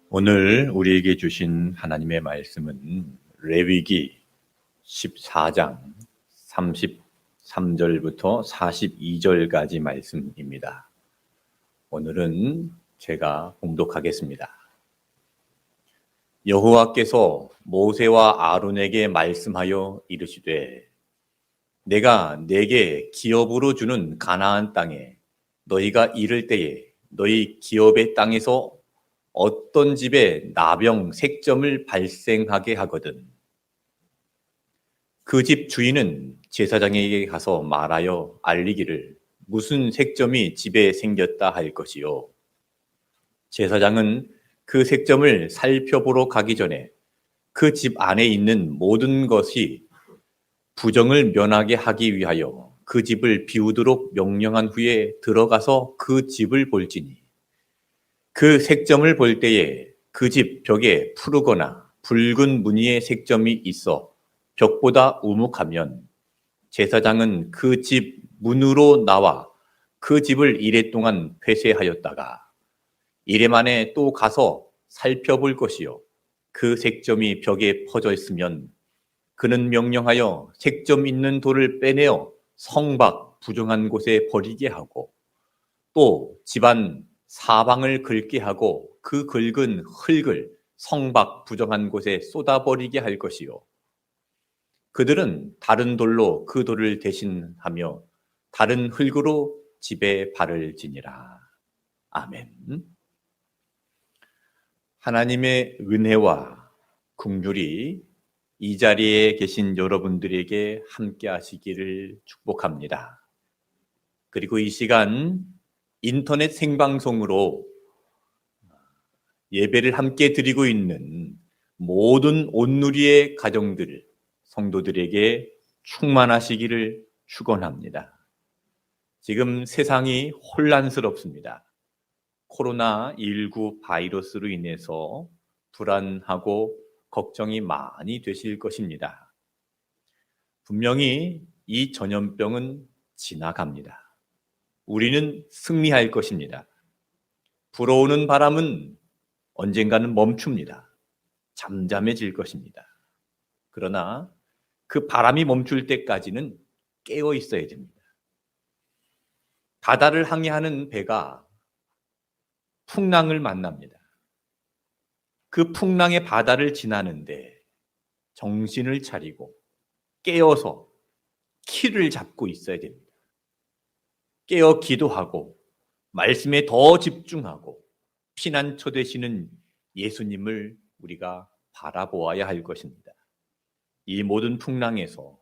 오늘 우리에게 주신 하나님의 말씀은 레위기 14장 33절부터 42절까지 말씀입니다. 오늘은 제가 봉독하겠습니다. 여호와께서 모세와 아론에게 말씀하여 이르시되 내가 내게 기업으로 주는 가나안 땅에 너희가 이를 때에 너희 기업의 땅에서 어떤 집에 나병 색점을 발생하게 하거든 그 집 주인은 제사장에게 가서 말하여 알리기를 무슨 색점이 집에 생겼다 할 것이요 제사장은 그 색점을 살펴보러 가기 전에 그 집 안에 있는 모든 것이 부정을 면하게 하기 위하여 그 집을 비우도록 명령한 후에 들어가서 그 집을 볼지니 그 색점을 볼 때에 그 집 벽에 푸르거나 붉은 무늬의 색점이 있어 벽보다 우묵하면 제사장은 그 집 문으로 나와 그 집을 이레 동안 폐쇄하였다가 이레 만에 또 가서 살펴볼 것이요 그 색점이 벽에 퍼져 있으면 그는 명령하여 색점 있는 돌을 빼내어 성 밖 부정한 곳에 버리게 하고 또 집안 사방을 긁게 하고 그 긁은 흙을 성 밖 부정한 곳에 쏟아버리게 할 것이요 그들은 다른 돌로 그 돌을 대신하며 다른 흙으로 집에 발을 지니라. 아멘. 하나님의 은혜와 긍휼이 이 자리에 계신 여러분들에게 함께 하시기를 축복합니다. 그리고 이 시간 인터넷 생방송으로 예배를 함께 드리고 있는 모든 온누리의 가정들, 성도들에게 충만하시기를 축원합니다. 지금 세상이 혼란스럽습니다. 코로나19 바이러스로 인해서 불안하고 걱정이 많이 되실 것입니다. 분명히 이 전염병은 지나갑니다. 우리는 승리할 것입니다. 불어오는 바람은 언젠가는 멈춥니다. 잠잠해질 것입니다. 그러나 그 바람이 멈출 때까지는 깨어 있어야 됩니다. 바다를 항해하는 배가 풍랑을 만납니다. 그 풍랑의 바다를 지나는데 정신을 차리고 깨어서 키를 잡고 있어야 됩니다. 깨어 기도하고 말씀에 더 집중하고 피난처 되시는 예수님을 우리가 바라보아야 할 것입니다. 이 모든 풍랑에서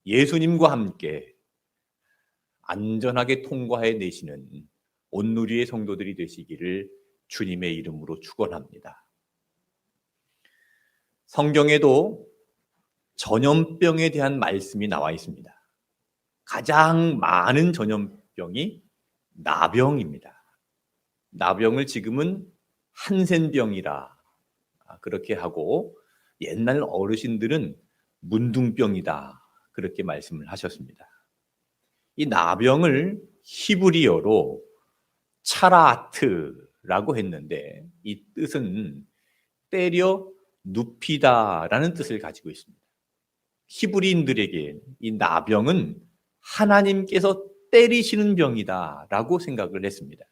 예수님과 함께 안전하게 통과해 내시는 온누리의 성도들이 되시기를 주님의 이름으로 축원합니다. 성경에도 전염병에 대한 말씀이 나와 있습니다. 가장 많은 전염병이 나병입니다. 나병을 지금은 한센병이라 그렇게 하고 옛날 어르신들은 문둥병이다 그렇게 말씀을 하셨습니다. 이 나병을 히브리어로 차라트라고 했는데 이 뜻은 때려 눕히다라는 뜻을 가지고 있습니다. 히브리인들에게 이 나병은 하나님께서 때리시는 병이다라고 생각을 했습니다.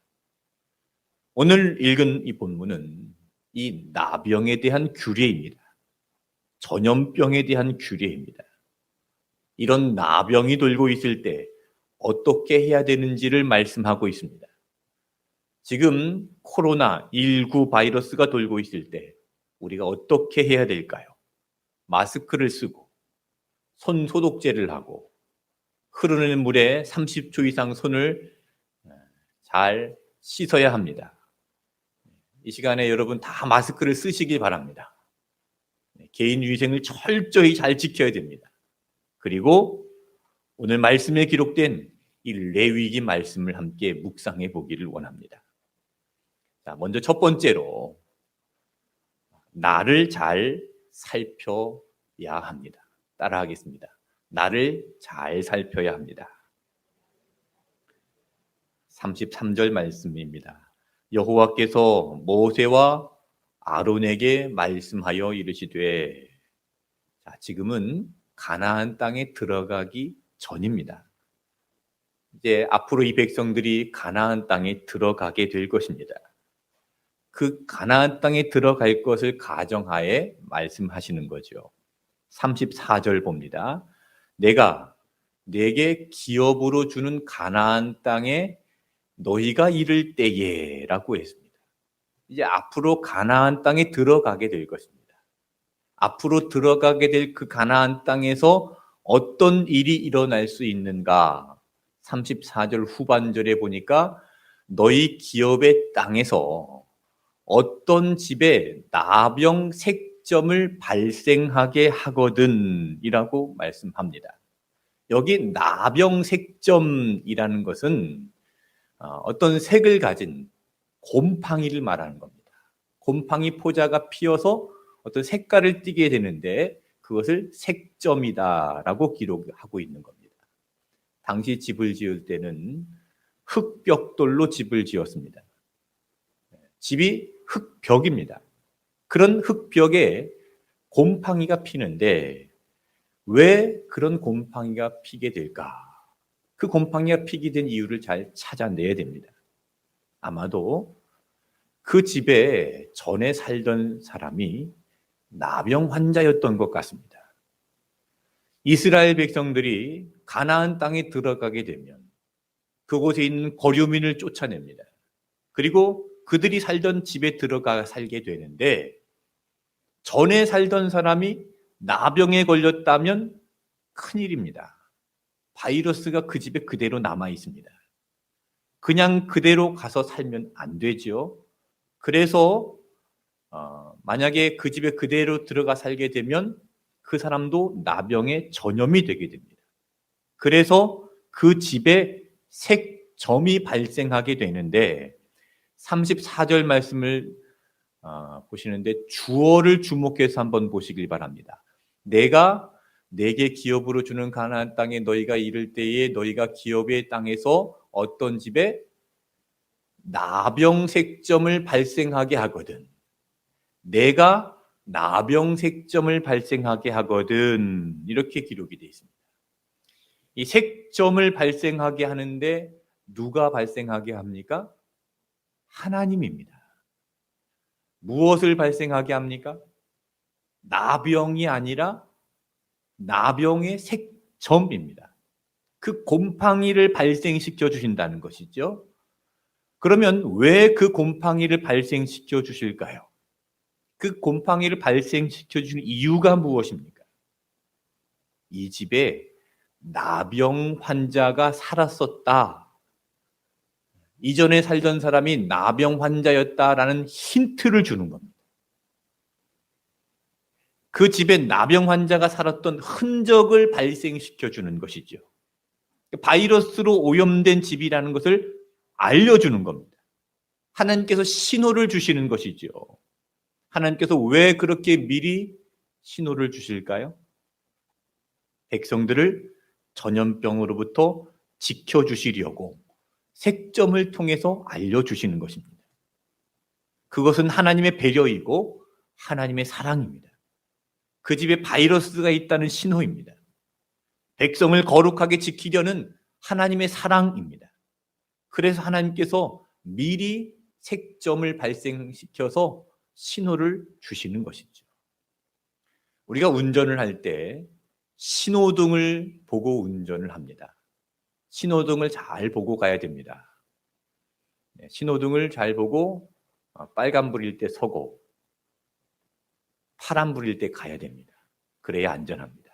오늘 읽은 이 본문은 이 나병에 대한 규례입니다. 전염병에 대한 규례입니다. 이런 나병이 돌고 있을 때 어떻게 해야 되는지를 말씀하고 있습니다. 지금 코로나19 바이러스가 돌고 있을 때 우리가 어떻게 해야 될까요? 마스크를 쓰고 손 소독제를 하고 흐르는 물에 30초 이상 손을 잘 씻어야 합니다. 이 시간에 여러분 다 마스크를 쓰시기 바랍니다. 개인 위생을 철저히 잘 지켜야 됩니다. 그리고 오늘 말씀에 기록된 이 레위기 말씀을 함께 묵상해 보기를 원합니다. 자, 먼저 첫 번째로 나를 잘 살펴야 합니다. 따라하겠습니다. 나를 잘 살펴야 합니다. 33절 말씀입니다. 여호와께서 모세와 아론에게 말씀하여 이르시되, 자, 지금은 가나안 땅에 들어가기 전입니다. 이제 앞으로 이 백성들이 가나안 땅에 들어가게 될 것입니다. 그 가나안 땅에 들어갈 것을 가정하에 말씀하시는 거죠. 34절 봅니다. 내가 내게 기업으로 주는 가나안 땅에 너희가 이를 때에 라고 했습니다. 이제 앞으로 가나안 땅에 들어가게 될 것입니다. 앞으로 들어가게 될 그 가나안 땅에서 어떤 일이 일어날 수 있는가? 34절 후반절에 보니까 너희 기업의 땅에서 어떤 집에 나병 색점을 발생하게 하거든 이라고 말씀합니다. 여기 나병 색점이라는 것은 어떤 색을 가진 곰팡이를 말하는 겁니다. 곰팡이 포자가 피어서 어떤 색깔을 띠게 되는데 그것을 색점이다라고 기록하고 있는 겁니다. 당시 집을 지을 때는 흙벽돌로 집을 지었습니다. 집이 흙벽입니다. 그런 흙벽에 곰팡이가 피는데 왜 그런 곰팡이가 피게 될까? 그 곰팡이가 피게 된 이유를 잘 찾아내야 됩니다. 아마도 그 집에 전에 살던 사람이 나병 환자였던 것 같습니다. 이스라엘 백성들이 가나안 땅에 들어가게 되면 그곳에 있는 거류민을 쫓아냅니다. 그리고 그들이 살던 집에 들어가 살게 되는데 전에 살던 사람이 나병에 걸렸다면 큰일입니다. 바이러스가 그 집에 그대로 남아 있습니다. 그냥 그대로 가서 살면 안 되죠. 그래서 만약에 그 집에 그대로 들어가 살게 되면 그 사람도 나병에 전염이 되게 됩니다. 그래서 그 집에 색점이 발생하게 되는데 34절 말씀을 보시는데 주어를 주목해서 한번 보시길 바랍니다. 내가 내게 기업으로 주는 가나안 땅에 너희가 이를 때에 너희가 기업의 땅에서 어떤 집에 나병색점을 발생하게 하거든. 내가 나병색점을 발생하게 하거든. 이렇게 기록이 되어 있습니다. 이 색점을 발생하게 하는데 누가 발생하게 합니까? 하나님입니다. 무엇을 발생하게 합니까? 나병이 아니라 나병의 색점입니다. 그 곰팡이를 발생시켜 주신다는 것이죠. 그러면 왜 그 곰팡이를 발생시켜 주실까요? 그 곰팡이를 발생시켜 주는 이유가 무엇입니까? 이 집에 나병 환자가 살았었다. 이전에 살던 사람이 나병 환자였다라는 힌트를 주는 겁니다. 그 집에 나병 환자가 살았던 흔적을 발생시켜 주는 것이죠. 바이러스로 오염된 집이라는 것을 알려주는 겁니다. 하나님께서 신호를 주시는 것이죠. 하나님께서 왜 그렇게 미리 신호를 주실까요? 백성들을 전염병으로부터 지켜주시려고 색점을 통해서 알려주시는 것입니다. 그것은 하나님의 배려이고 하나님의 사랑입니다. 그 집에 바이러스가 있다는 신호입니다. 백성을 거룩하게 지키려는 하나님의 사랑입니다. 그래서 하나님께서 미리 색점을 발생시켜서 신호를 주시는 것이죠. 우리가 운전을 할 때 신호등을 보고 운전을 합니다. 신호등을 잘 보고 가야 됩니다. 신호등을 잘 보고 빨간불일 때 서고 파란불일 때 가야 됩니다. 그래야 안전합니다.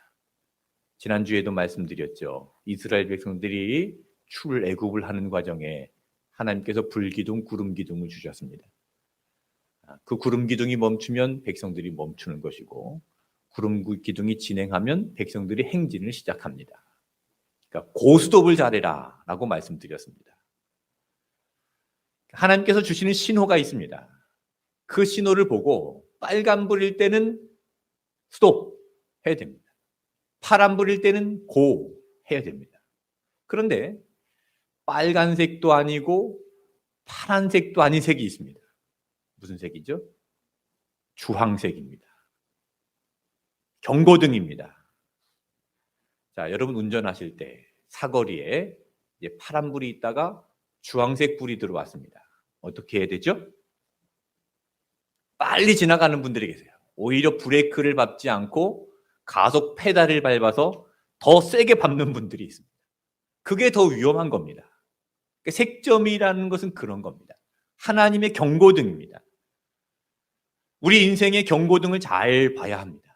지난주에도 말씀드렸죠. 이스라엘 백성들이 출애굽을 하는 과정에 하나님께서 불기둥, 구름기둥을 주셨습니다. 그 구름기둥이 멈추면 백성들이 멈추는 것이고 구름기둥이 진행하면 백성들이 행진을 시작합니다. 그러니까 고스톱을 잘해라 라고 말씀드렸습니다. 하나님께서 주시는 신호가 있습니다. 그 신호를 보고 빨간불일 때는 스톱 해야 됩니다. 파란불일 때는 고 해야 됩니다. 그런데 빨간색도 아니고 파란색도 아닌 색이 있습니다. 무슨 색이죠? 주황색입니다. 경고등입니다. 자, 여러분 운전하실 때 사거리에 이제 파란 불이 있다가 주황색 불이 들어왔습니다. 어떻게 해야 되죠? 빨리 지나가는 분들이 계세요. 오히려 브레이크를 밟지 않고 가속 페달을 밟아서 더 세게 밟는 분들이 있습니다. 그게 더 위험한 겁니다. 색점이라는 것은 그런 겁니다. 하나님의 경고등입니다. 우리 인생의 경고등을 잘 봐야 합니다.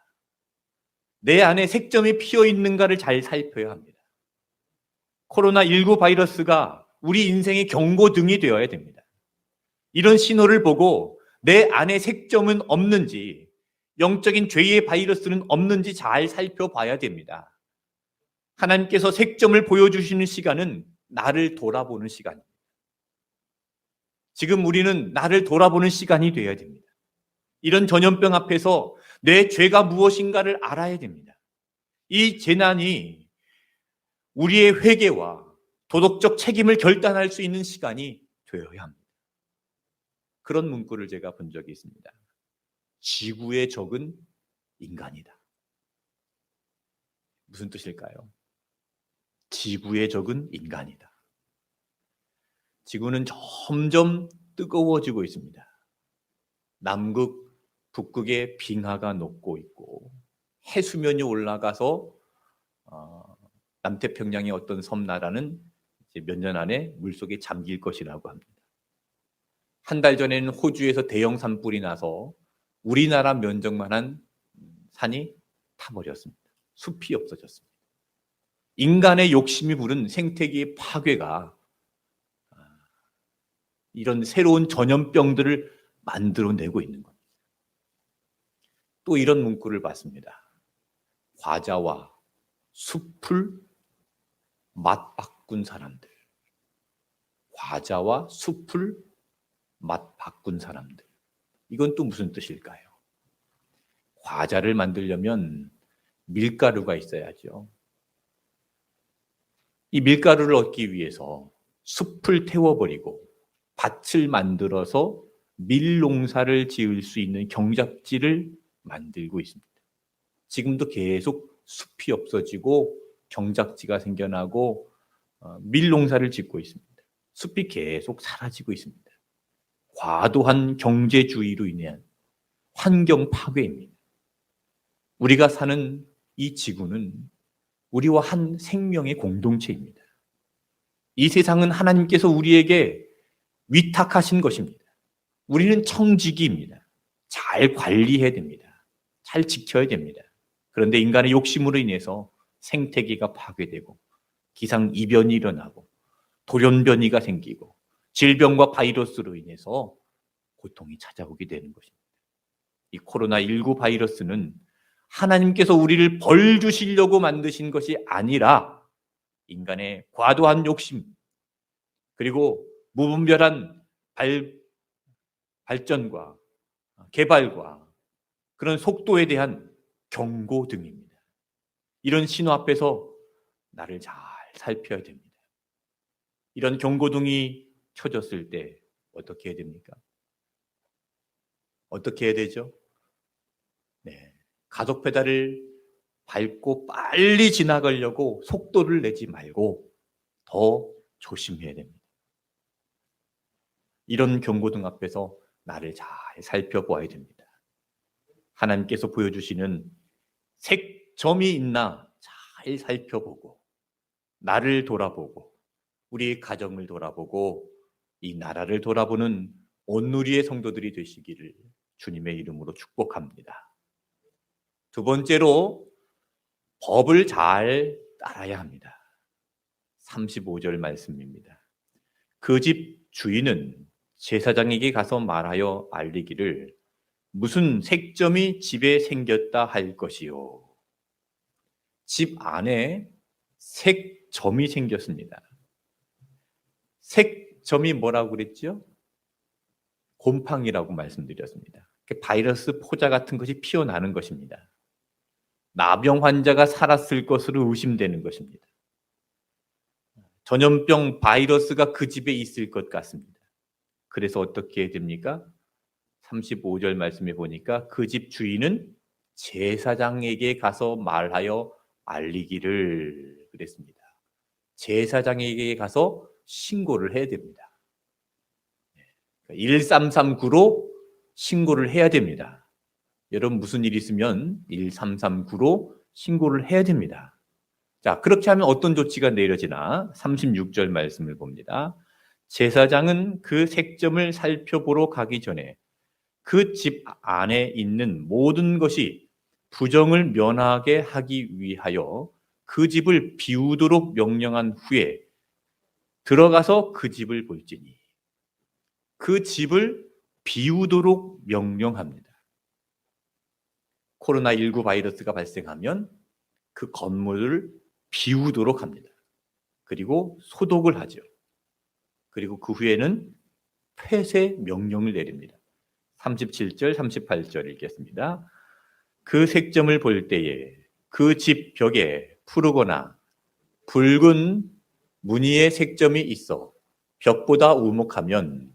내 안에 색점이 피어 있는가를 잘 살펴야 합니다. 코로나19 바이러스가 우리 인생의 경고등이 되어야 됩니다. 이런 신호를 보고 내 안에 색점은 없는지, 영적인 죄의 바이러스는 없는지 잘 살펴봐야 됩니다. 하나님께서 색점을 보여주시는 시간은 나를 돌아보는 시간입니다. 지금 우리는 나를 돌아보는 시간이 되어야 됩니다. 이런 전염병 앞에서 내 죄가 무엇인가를 알아야 됩니다. 이 재난이 우리의 회개와 도덕적 책임을 결단할 수 있는 시간이 되어야 합니다. 그런 문구를 제가 본 적이 있습니다. 지구의 적은 인간이다. 무슨 뜻일까요? 지구의 적은 인간이다. 지구는 점점 뜨거워지고 있습니다. 남극, 북극의 빙하가 녹고 있고 해수면이 올라가서 남태평양의 어떤 섬나라는 몇 년 안에 물속에 잠길 것이라고 합니다. 한 달 전에는 호주에서 대형 산불이 나서 우리나라 면적만한 산이 타버렸습니다. 숲이 없어졌습니다. 인간의 욕심이 부른 생태계의 파괴가 이런 새로운 전염병들을 만들어내고 있는 겁니다. 또 이런 문구를 봤습니다. 과자와 숲을 맛 바꾼 사람들. 과자와 숲을 맛 바꾼 사람들. 이건 또 무슨 뜻일까요? 과자를 만들려면 밀가루가 있어야죠. 이 밀가루를 얻기 위해서 숲을 태워버리고 밭을 만들어서 밀농사를 지을 수 있는 경작지를 만들고 있습니다. 지금도 계속 숲이 없어지고 경작지가 생겨나고 밀농사를 짓고 있습니다. 숲이 계속 사라지고 있습니다. 과도한 경제주의로 인한 환경 파괴입니다. 우리가 사는 이 지구는 우리와 한 생명의 공동체입니다. 이 세상은 하나님께서 우리에게 위탁하신 것입니다. 우리는 청지기입니다. 잘 관리해야 됩니다. 잘 지켜야 됩니다. 그런데 인간의 욕심으로 인해서 생태계가 파괴되고 기상이변이 일어나고 돌연변이가 생기고 질병과 바이러스로 인해서 고통이 찾아오게 되는 것입니다. 이 코로나19 바이러스는 하나님께서 우리를 벌 주시려고 만드신 것이 아니라 인간의 과도한 욕심 그리고 무분별한 발전과 개발과 그런 속도에 대한 경고 등입니다. 이런 신호 앞에서 나를 잘 살펴야 됩니다. 이런 경고등이 켜졌을 때 어떻게 해야 됩니까? 어떻게 해야 되죠? 네, 가속 페달을 밟고 빨리 지나가려고 속도를 내지 말고 더 조심해야 됩니다. 이런 경고등 앞에서 나를 잘 살펴보아야 됩니다. 하나님께서 보여주시는 색점이 있나 잘 살펴보고 나를 돌아보고 우리의 가정을 돌아보고 이 나라를 돌아보는 온누리의 성도들이 되시기를 주님의 이름으로 축복합니다. 두 번째로 법을 잘 따라야 합니다. 35절 말씀입니다. 그 집 주인은 제사장에게 가서 말하여 알리기를 무슨 색점이 집에 생겼다 할 것이요. 집 안에 색점이 생겼습니다. 색점이 뭐라고 그랬죠? 곰팡이라고 말씀드렸습니다. 바이러스 포자 같은 것이 피어나는 것입니다. 나병 환자가 살았을 것으로 의심되는 것입니다. 전염병 바이러스가 그 집에 있을 것 같습니다. 그래서 어떻게 해야 됩니까? 35절 말씀에 보니까 그 집 주인은 제사장에게 가서 말하여 알리기를 그랬습니다. 제사장에게 가서 신고를 해야 됩니다. 1339로 신고를 해야 됩니다. 여러분 무슨 일이 있으면 1339로 신고를 해야 됩니다. 자, 그렇게 하면 어떤 조치가 내려지나? 36절 말씀을 봅니다. 제사장은 그 색점을 살펴보러 가기 전에 그 집 안에 있는 모든 것이 부정을 면하게 하기 위하여 그 집을 비우도록 명령한 후에 들어가서 그 집을 볼지니, 그 집을 비우도록 명령합니다. 코로나19 바이러스가 발생하면 그 건물을 비우도록 합니다. 그리고 소독을 하죠. 그리고 그 후에는 폐쇄 명령을 내립니다. 37절, 38절 읽겠습니다. 그 색점을 볼 때에 그 집 벽에 푸르거나 붉은 무늬의 색점이 있어 벽보다 우목하면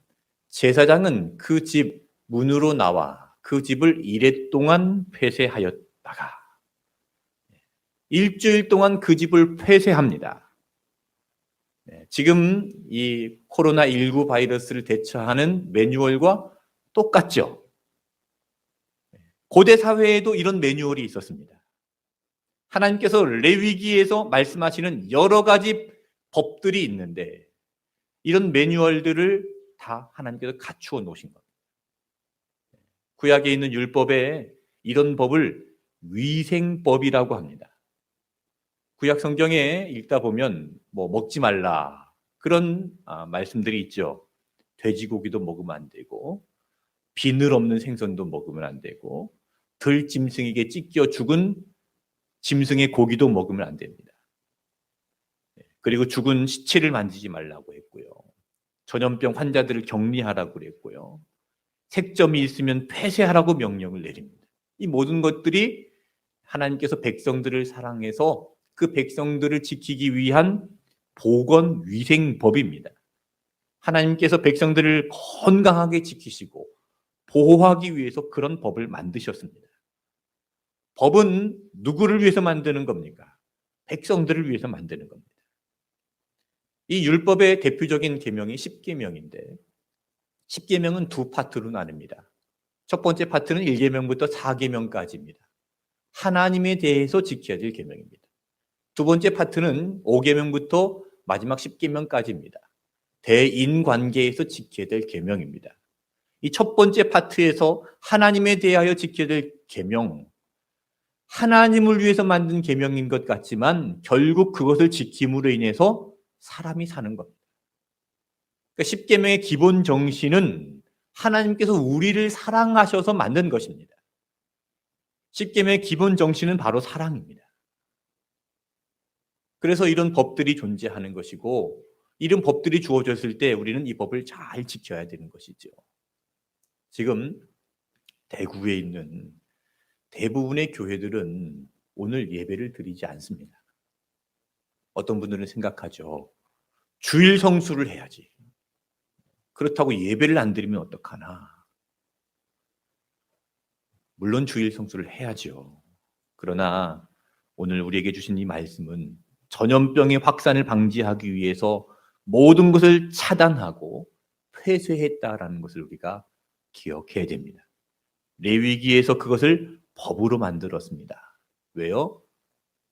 제사장은 그 집 문으로 나와 그 집을 이레 동안 폐쇄하였다가 일주일 동안 그 집을 폐쇄합니다. 지금 이 코로나19 바이러스를 대처하는 매뉴얼과 똑같죠. 고대 사회에도 이런 매뉴얼이 있었습니다. 하나님께서 레위기에서 말씀하시는 여러 가지 법들이 있는데 이런 매뉴얼들을 다 하나님께서 갖추어 놓으신 겁니다. 구약에 있는 율법에 이런 법을 위생법이라고 합니다. 구약 성경에 읽다 보면 뭐 먹지 말라 그런 말씀들이 있죠. 돼지고기도 먹으면 안 되고 비늘 없는 생선도 먹으면 안 되고 들짐승에게 찢겨 죽은 짐승의 고기도 먹으면 안 됩니다. 그리고 죽은 시체를 만지지 말라고 했고요. 전염병 환자들을 격리하라고 그랬고요. 색점이 있으면 폐쇄하라고 명령을 내립니다. 이 모든 것들이 하나님께서 백성들을 사랑해서 그 백성들을 지키기 위한 보건위생법입니다. 하나님께서 백성들을 건강하게 지키시고 보호하기 위해서 그런 법을 만드셨습니다. 법은 누구를 위해서 만드는 겁니까? 백성들을 위해서 만드는 겁니다. 이 율법의 대표적인 계명이 10계명인데 10계명은 두 파트로 나뉩니다. 첫 번째 파트는 1계명부터 4계명까지입니다. 하나님에 대해서 지켜야 될 계명입니다. 두 번째 파트는 5계명부터 마지막 10계명까지입니다. 대인 관계에서 지켜야 될 계명입니다. 이 첫 번째 파트에서 하나님에 대하여 지켜야 될 계명, 하나님을 위해서 만든 계명인 것 같지만 결국 그것을 지킴으로 인해서 사람이 사는 겁니다. 그러니까 10계명의 기본 정신은 하나님께서 우리를 사랑하셔서 만든 것입니다. 10계명의 기본 정신은 바로 사랑입니다. 그래서 이런 법들이 존재하는 것이고 이런 법들이 주어졌을 때 우리는 이 법을 잘 지켜야 되는 것이죠. 지금 대구에 있는 대부분의 교회들은 오늘 예배를 드리지 않습니다. 어떤 분들은 생각하죠. 주일 성수를 해야지. 그렇다고 예배를 안 드리면 어떡하나. 물론 주일 성수를 해야죠. 그러나 오늘 우리에게 주신 이 말씀은 전염병의 확산을 방지하기 위해서 모든 것을 차단하고 폐쇄했다라는 것을 우리가 기억해야 됩니다. 레위기에서 그것을 법으로 만들었습니다. 왜요?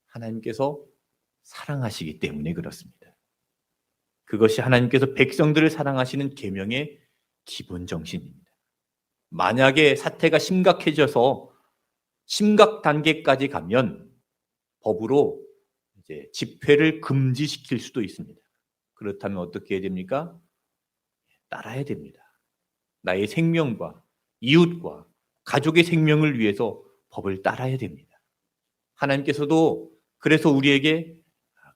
하나님께서 사랑하시기 때문에 그렇습니다. 그것이 하나님께서 백성들을 사랑하시는 계명의 기본 정신입니다. 만약에 사태가 심각해져서 심각 단계까지 가면 법으로 이제 집회를 금지시킬 수도 있습니다. 그렇다면 어떻게 해야 됩니까? 따라야 됩니다. 나의 생명과 이웃과 가족의 생명을 위해서 법을 따라야 됩니다. 하나님께서도 그래서 우리에게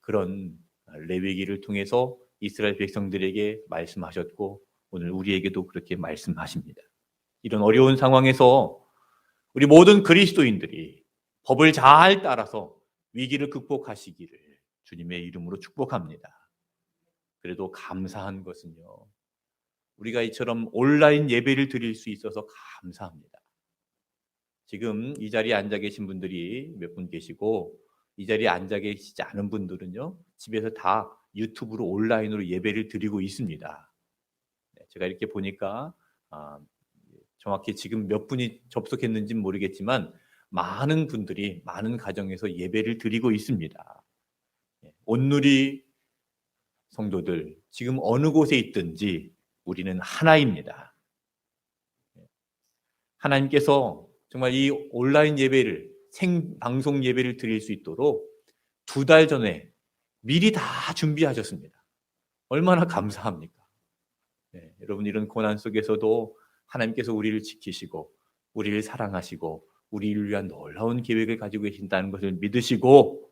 그런 레위기를 통해서 이스라엘 백성들에게 말씀하셨고 오늘 우리에게도 그렇게 말씀하십니다. 이런 어려운 상황에서 우리 모든 그리스도인들이 법을 잘 따라서 위기를 극복하시기를 주님의 이름으로 축복합니다. 그래도 감사한 것은요. 우리가 이처럼 온라인 예배를 드릴 수 있어서 감사합니다. 지금 이 자리에 앉아 계신 분들이 몇 분 계시고 이 자리에 앉아 계시지 않은 분들은요, 집에서 다 유튜브로 온라인으로 예배를 드리고 있습니다. 제가 이렇게 보니까 정확히 지금 몇 분이 접속했는지는 모르겠지만 많은 분들이 많은 가정에서 예배를 드리고 있습니다. 온누리 성도들, 지금 어느 곳에 있든지 우리는 하나입니다. 하나님께서 정말 이 온라인 예배를, 생방송 예배를 드릴 수 있도록 2달 전에 미리 다 준비하셨습니다. 얼마나 감사합니까? 여러분, 이런 고난 속에서도 하나님께서 우리를 지키시고 우리를 사랑하시고 우리를 위한 놀라운 계획을 가지고 계신다는 것을 믿으시고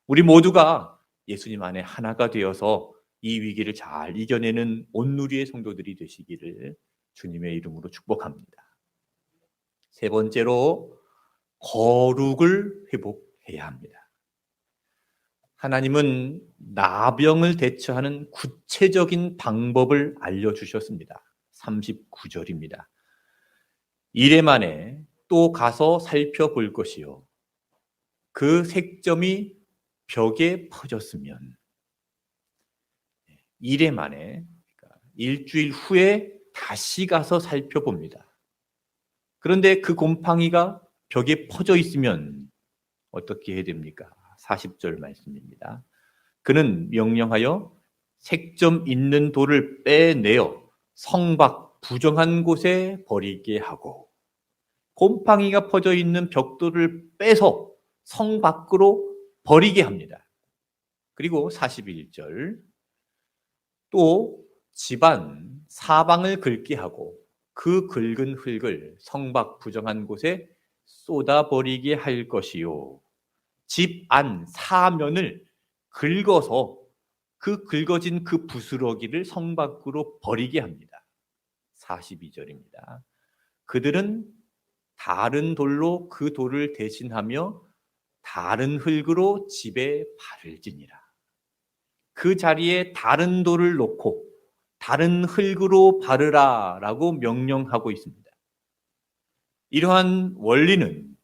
우리 모두가 예수님 안에 하나가 되어서 이 위기를 잘 이겨내는 온누리의 성도들이 되시기를 주님의 이름으로 축복합니다. 세 번째로, 거룩을 회복해야 합니다. 하나님은 나병을 대처하는 구체적인 방법을 알려주셨습니다. 39절입니다. 이래 만에 또 가서 살펴볼 것이요, 그 색점이 벽에 퍼졌으면, 이래 만에, 그러니까 일주일 후에 다시 가서 살펴봅니다. 그런데 그 곰팡이가 벽에 퍼져 있으면 어떻게 해야 됩니까? 40절 말씀입니다. 그는 명령하여 색점 있는 돌을 빼내어 성 밖 부정한 곳에 버리게 하고, 곰팡이가 퍼져 있는 벽돌을 빼서 성 밖으로 버리게 합니다. 그리고 41절, 또 집안 사방을 긁게 하고 그 긁은 흙을 성 밖 부정한 곳에 쏟아버리게 할 것이요, 집 안 사면을 긁어서 그 긁어진 그 부스러기를 성 밖으로 버리게 합니다. 42절입니다. 그들은 다른 돌로 그 돌을 대신하며 다른 흙으로 집에 발을 지니라. 그 자리에 다른 돌을 놓고 다른 흙으로 바르라 라고 명령하고 있습니다. 이러한 원리는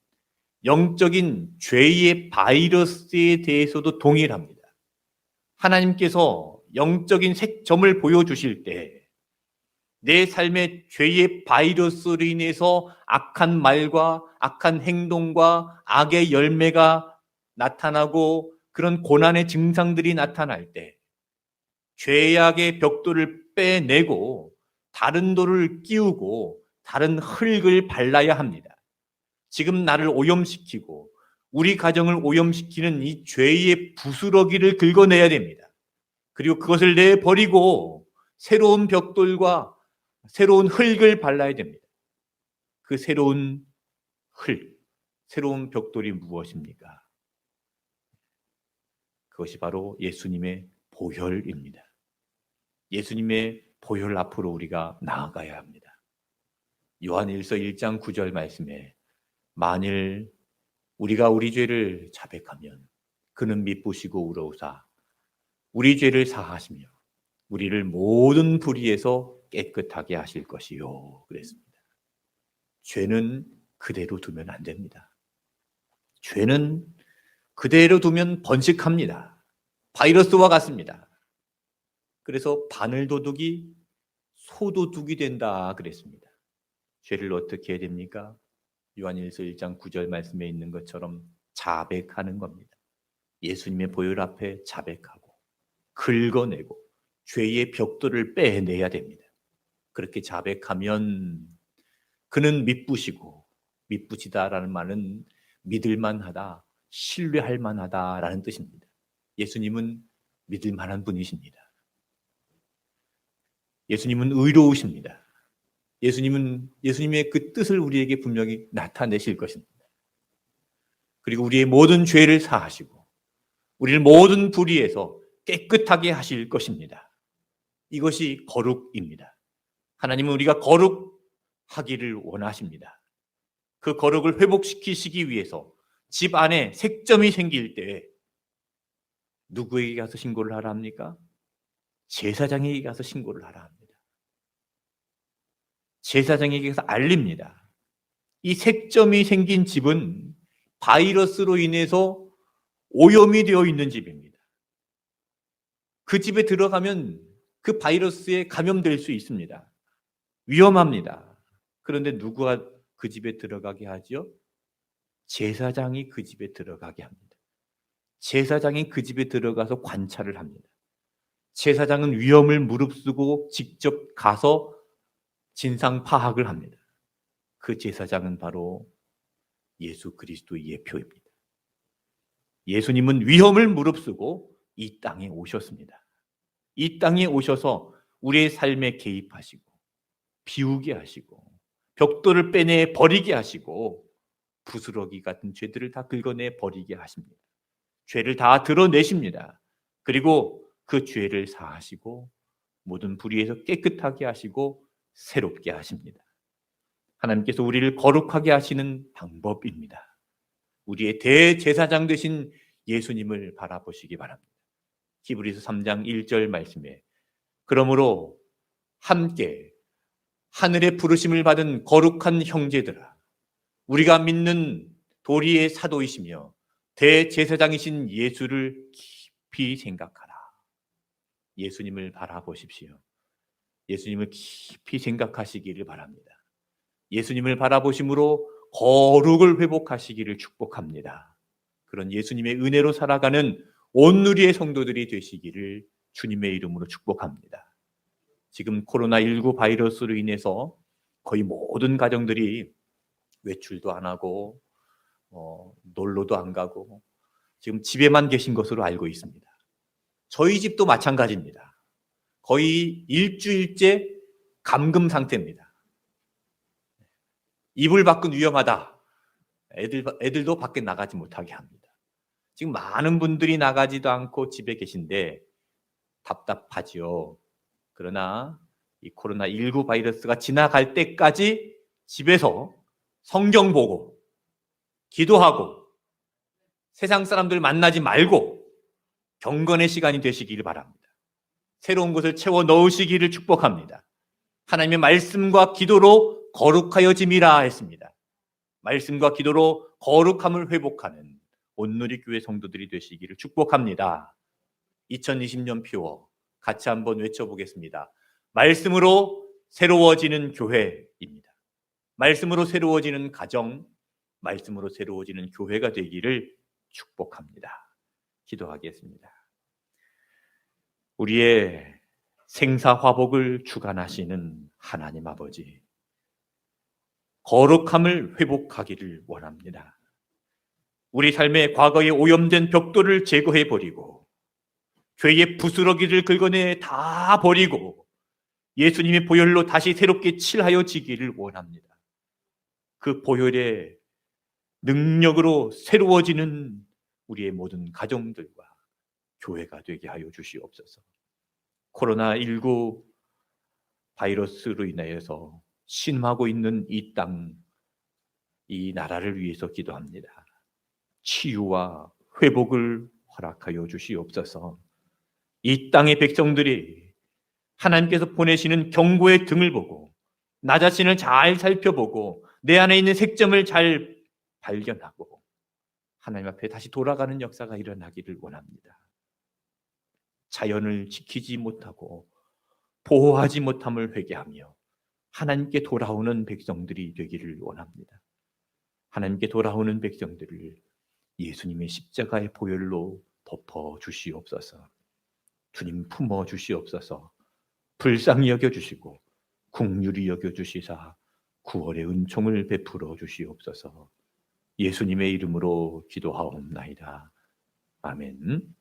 영적인 죄의 바이러스에 대해서도 동일합니다. 하나님께서 영적인 색점을 보여주실 때 내 삶의 죄의 바이러스로 인해서 악한 말과 악한 행동과 악의 열매가 나타나고 그런 고난의 증상들이 나타날 때 죄악의 벽돌을 빼내고 다른 돌을 끼우고 다른 흙을 발라야 합니다. 지금 나를 오염시키고 우리 가정을 오염시키는 이 죄의 부스러기를 긁어내야 됩니다. 그리고 그것을 내버리고 새로운 벽돌과 새로운 흙을 발라야 됩니다. 그 새로운 흙, 새로운 벽돌이 무엇입니까? 그것이 바로 예수님의 보혈입니다. 예수님의 보혈 앞으로 우리가 나아가야 합니다. 요한일서 1장 9절 말씀에 만일 우리가 우리 죄를 자백하면 그는 미쁘시고 의로우사 우리 죄를 사하시며 우리를 모든 불의에서 깨끗하게 하실 것이요, 그랬습니다. 죄는 그대로 두면 안 됩니다. 죄는 그대로 두면 번식합니다. 바이러스와 같습니다. 그래서 바늘도둑이 소도둑이 된다 그랬습니다. 죄를 어떻게 해야 됩니까? 요한일서 1장 9절 말씀에 있는 것처럼 자백하는 겁니다. 예수님의 보혈 앞에 자백하고 긁어내고 죄의 벽돌을 빼내야 됩니다. 그렇게 자백하면 그는 미쁘시고, 미쁘시다라는 말은 믿을만하다, 신뢰할 만하다라는 뜻입니다. 예수님은 믿을 만한 분이십니다. 예수님은 의로우십니다. 예수님의 그 뜻을 우리에게 분명히 나타내실 것입니다. 그리고 우리의 모든 죄를 사하시고 우리를 모든 불의에서 깨끗하게 하실 것입니다. 이것이 거룩입니다. 하나님은 우리가 거룩하기를 원하십니다. 그 거룩을 회복시키시기 위해서 집 안에 색점이 생길 때 누구에게 가서 신고를 하라 합니까? 제사장에게 가서 신고를 하라 합니다. 제사장에게서 알립니다. 이 색점이 생긴 집은 바이러스로 인해서 오염이 되어 있는 집입니다. 그 집에 들어가면 그 바이러스에 감염될 수 있습니다. 위험합니다. 그런데 누가 그 집에 들어가게 하죠? 제사장이 그 집에 들어가게 합니다. 제사장이 그 집에 들어가서 관찰을 합니다. 제사장은 위험을 무릅쓰고 직접 가서 진상 파악을 합니다. 그 제사장은 바로 예수 그리스도의 예표입니다. 예수님은 위험을 무릅쓰고 이 땅에 오셨습니다. 이 땅에 오셔서 우리의 삶에 개입하시고 비우게 하시고 벽돌을 빼내 버리게 하시고 부스러기 같은 죄들을 다 긁어내 버리게 하십니다. 죄를 다 드러내십니다. 그리고 그 죄를 사하시고 모든 불의에서 깨끗하게 하시고 새롭게 하십니다. 하나님께서 우리를 거룩하게 하시는 방법입니다. 우리의 대제사장 되신 예수님을 바라보시기 바랍니다. 히브리서 3장 1절 말씀에 그러므로 함께 하늘의 부르심을 받은 거룩한 형제들아, 우리가 믿는 도리의 사도이시며 대제사장이신 예수를 깊이 생각하라. 예수님을 바라보십시오. 예수님을 깊이 생각하시기를 바랍니다. 예수님을 바라보심으로 거룩을 회복하시기를 축복합니다. 그런 예수님의 은혜로 살아가는 온누리의 성도들이 되시기를 주님의 이름으로 축복합니다. 지금 코로나19 바이러스로 인해서 거의 모든 가정들이 외출도 안 하고 놀러도 안 가고 지금 집에만 계신 것으로 알고 있습니다. 저희 집도 마찬가지입니다. 거의 일주일째 감금 상태입니다. 이불 밖은 위험하다. 애들도 밖에 나가지 못하게 합니다. 지금 많은 분들이 나가지도 않고 집에 계신데 답답하지요. 그러나 이 코로나19 바이러스가 지나갈 때까지 집에서 성경 보고 기도하고 세상 사람들 만나지 말고 경건의 시간이 되시기를 바랍니다. 새로운 것을 채워 넣으시기를 축복합니다. 하나님의 말씀과 기도로 거룩하여짐이라 했습니다. 말씀과 기도로 거룩함을 회복하는 온누리 교회 성도들이 되시기를 축복합니다. 2020년 표어 같이 한번 외쳐보겠습니다. 말씀으로 새로워지는 교회입니다. 말씀으로 새로워지는 가정, 말씀으로 새로워지는 교회가 되기를 축복합니다. 기도하겠습니다. 우리의 생사화복을 주관하시는 하나님 아버지, 거룩함을 회복하기를 원합니다. 우리 삶의 과거에 오염된 벽돌을 제거해버리고 죄의 부스러기를 긁어내 다 버리고 예수님의 보혈로 다시 새롭게 칠하여 지기를 원합니다. 그 보혈의 능력으로 새로워지는 우리의 모든 가정들과 교회가 되게 하여 주시옵소서. 코로나19 바이러스로 인하여서 신음하고 있는 이 땅, 이 나라를 위해서 기도합니다. 치유와 회복을 허락하여 주시옵소서. 이 땅의 백성들이 하나님께서 보내시는 경고의 등을 보고 나 자신을 잘 살펴보고 내 안에 있는 색점을 잘 발견하고 하나님 앞에 다시 돌아가는 역사가 일어나기를 원합니다. 자연을 지키지 못하고 보호하지 못함을 회개하며 하나님께 돌아오는 백성들이 되기를 원합니다. 하나님께 돌아오는 백성들을 예수님의 십자가의 보혈로 덮어 주시옵소서. 주님 품어 주시옵소서. 불쌍히 여겨주시고 긍휼히 여겨주시사 구원의 은총을 베풀어 주시옵소서. 예수님의 이름으로 기도하옵나이다. 아멘.